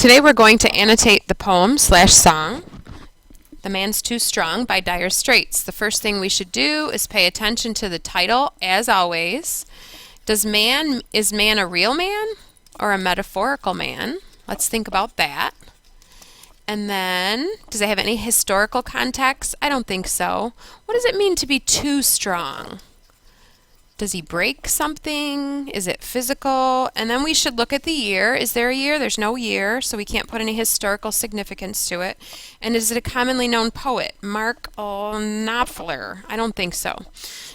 Today we're going to annotate the poem / song, The Man's Too Strong by Dire Straits. The first thing we should do is pay attention to the title, as always. Is man a real man or a metaphorical man? Let's think about that. And then, does it have any historical context? I don't think so. What does it mean to be too strong? Does he break something? Is it physical? And then we should look at the year. Is there a year? There's no year, so we can't put any historical significance to it. And is it a commonly known poet? Mark Knopfler? I don't think so.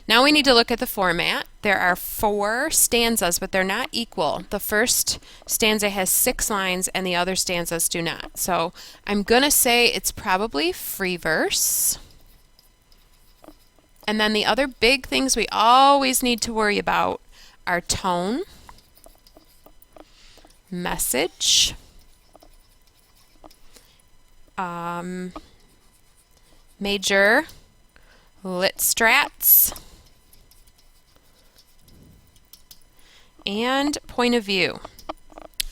Now we need to look at the format. There are 4 stanzas, but they're not equal. The first stanza has 6 lines and the other stanzas do not. So I'm going to say it's probably free verse. And then the other big things we always need to worry about are tone, message, major lit strats, and point of view,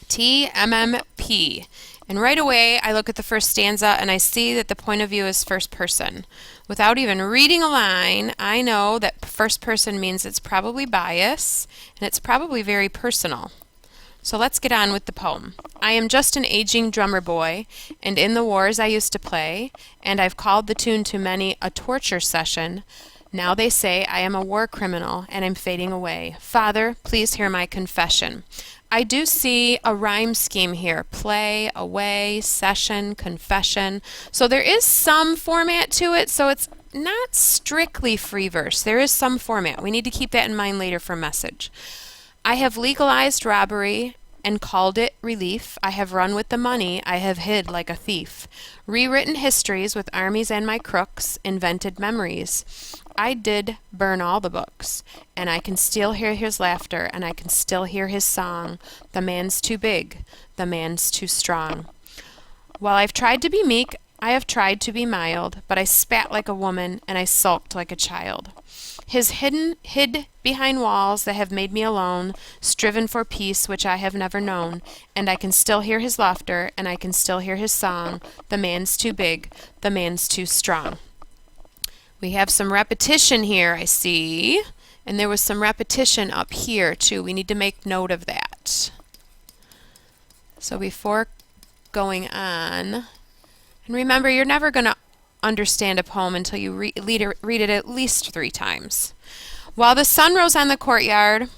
TMMP. And right away I look at the first stanza and I see that the point of view is first person. Without even reading a line, I know that first person means it's probably bias and it's probably very personal. So let's get on with the poem. I am just an aging drummer boy, and in the wars I used to play, and I've called the tune to many a torture session. Now they say I am a war criminal and I'm fading away. Father, please hear my confession. I do see a rhyme scheme here. Play, away, session, confession. So there is some format to it, so it's not strictly free verse. There is some format. We need to keep that in mind later for message. I have legalized robbery and called it relief. I have run with the money I have hid like a thief. Rewritten histories with armies and my crooks, invented memories. I did burn all the books, and I can still hear his laughter, and I can still hear his song. The man's too big, the man's too strong. While I've tried to be meek, I have tried to be mild, but I spat like a woman, and I sulked like a child. Hid behind walls that have made me alone, striven for peace which I have never known, and I can still hear his laughter, and I can still hear his song. The man's too big, the man's too strong. We have some repetition here, I see, and there was some repetition up here too. We need to make note of that. So before going on, and remember, you're never going to understand a poem until you read it at least 3 times. While the sun rose on the courtyard,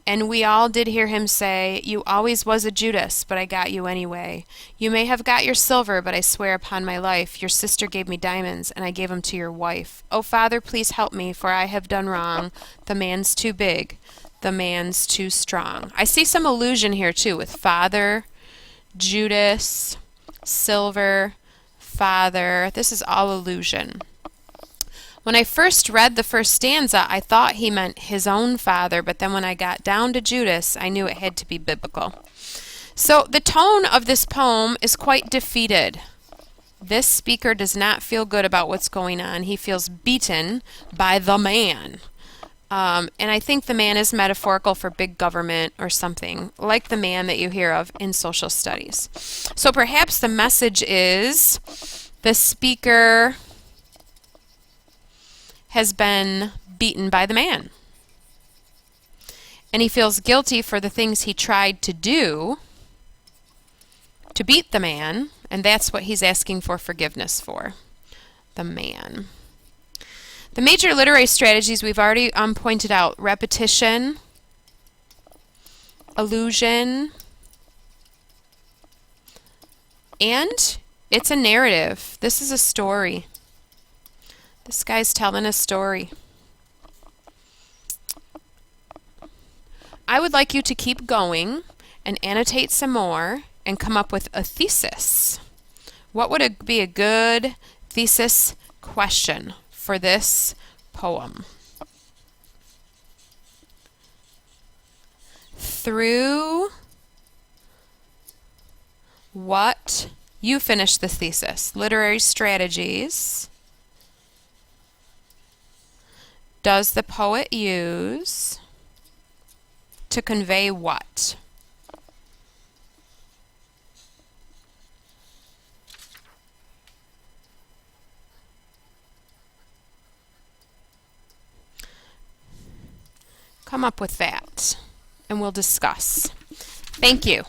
and we all did hear him say, you always was a Judas, but I got you anyway. You may have got your silver, but I swear upon my life, your sister gave me diamonds, and I gave 'em to your wife. Oh, Father, please help me, for I have done wrong. The man's too big, the man's too strong. I see some allusion here, too, with Father, Judas, silver, Father. This is all allusion. When I first read the first stanza, I thought he meant his own father, but then when I got down to Judas, I knew it had to be biblical. So the tone of this poem is quite defeated. This speaker does not feel good about what's going on. He feels beaten by the man. And I think the man is metaphorical for big government or something, like the man that you hear of in social studies. So perhaps the message is the speaker has been beaten by the man. And he feels guilty for the things he tried to do to beat the man, and that's what he's asking for forgiveness for, the man. The major literary strategies we've already pointed out: repetition, allusion, and it's a narrative. This is a story. This guy's telling a story. I would like you to keep going and annotate some more and come up with a thesis. What would be a good thesis question for this poem? Through what you finish the thesis. Literary strategies does the poet use to convey what? come up with that, and we'll discuss. Thank you.